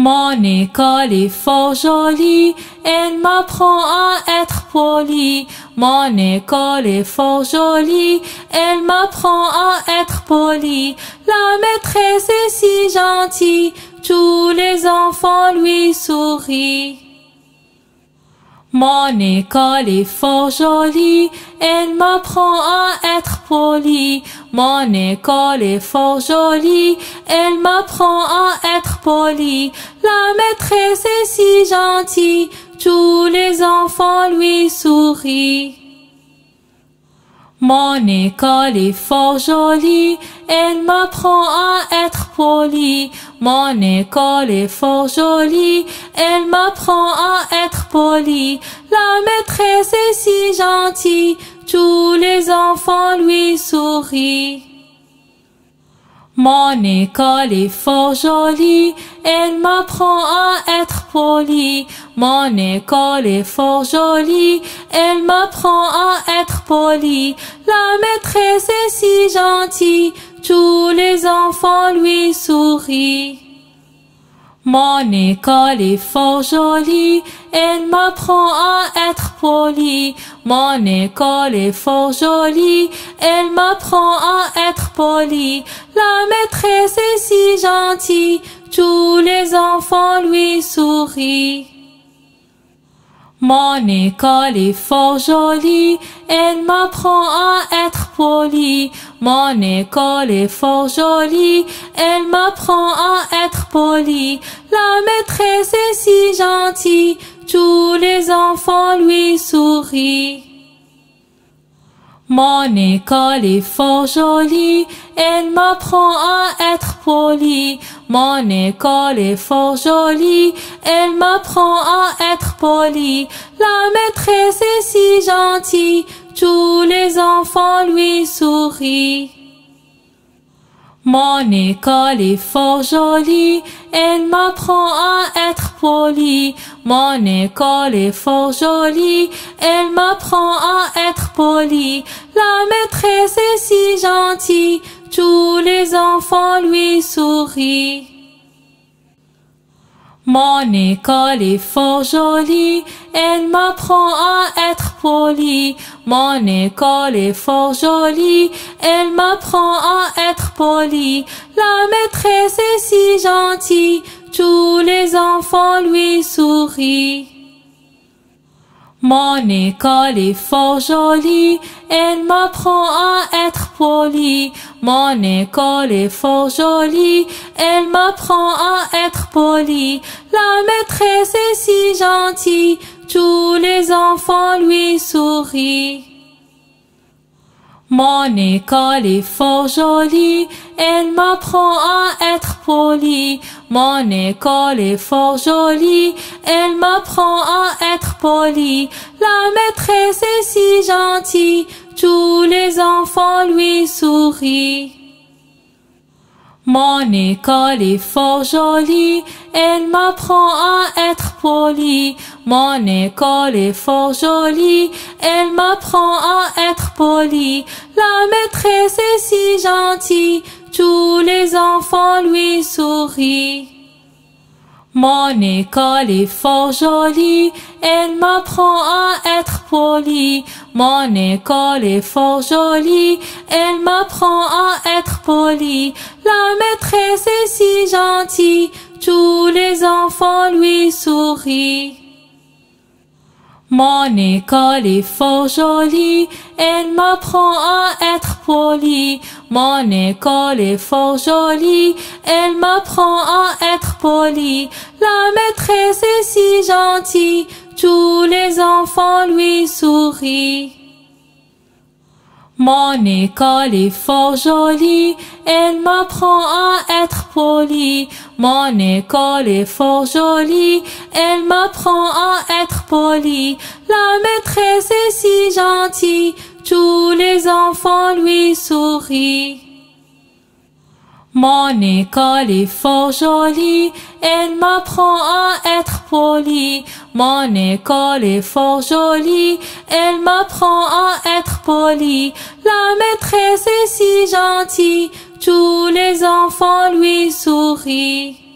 Mon école est fort jolie, elle m'apprend à être poli. Mon école est fort jolie, elle m'apprend à être poli. La maîtresse est si gentille, tous les enfants lui sourient. Mon école est fort jolie, elle m'apprend à être poli. Mon école est fort jolie, elle m'apprend à être poli. La maîtresse est si gentille, tous les enfants lui sourient. Mon école est fort jolie, elle m'apprend à être poli. Mon école est fort jolie, elle m'apprend à être poli. La maîtresse est si gentille, tous les enfants lui sourient. Mon école est fort jolie, elle m'apprend à être poli. Mon école est fort jolie, elle m'apprend à être poli. La maîtresse est si gentille, tous les enfants lui sourient. Mon école est fort jolie, elle m'apprend à être poli. Mon école est fort jolie, elle m'apprend à être poli. La maîtresse est si gentille, tous les enfants lui sourient. Mon école est fort jolie, elle m'apprend à être poli. Mon école est fort jolie, elle m'apprend à être poli. La maîtresse est si gentille, tous les enfants lui sourient. Mon école est fort jolie, elle m'apprend à être poli. Mon école est fort jolie, elle m'apprend à être poli. La maîtresse est si gentille, tous les enfants lui sourient. Mon école est fort jolie, elle m'apprend à être poli. Mon école est fort jolie, elle m'apprend à être poli. La maîtresse est si gentille, tous les enfants lui sourient. Mon école est fort jolie, elle m'apprend à être poli. Mon école est fort jolie, elle m'apprend à être poli. La maîtresse est si gentille, tous les enfants lui sourient. Mon école est fort jolie, elle m'apprend à être poli. Mon école est fort jolie, elle m'apprend à être poli. La maîtresse est si gentille, tous les enfants lui sourient. Mon école est fort jolie, elle m'apprend à être poli. Mon école est fort jolie, elle m'apprend à être poli. La maîtresse est si gentille, tous les enfants lui sourient. Mon école est fort jolie, elle m'apprend à être poli. Mon école est fort jolie, elle m'apprend à être poli. La maîtresse est si gentille, tous les enfants lui sourient. Mon école est fort jolie, elle m'apprend à être poli. Mon école est fort jolie, elle m'apprend à être poli. La maîtresse est si gentille, tous les enfants lui sourient. Mon école est fort jolie, elle m'apprend à être poli. Mon école est fort jolie, elle m'apprend à être poli. La maîtresse est si gentille, tous les enfants lui sourient. Mon école est fort jolie, elle m'apprend à être poli. Mon école est fort jolie, elle m'apprend à être poli. La maîtresse est si gentille, tous les enfants lui sourient. Mon école est fort jolie, elle m'apprend à être poli. Mon école est fort jolie, elle m'apprend à être poli. La maîtresse est si gentille, tous les enfants lui sourient.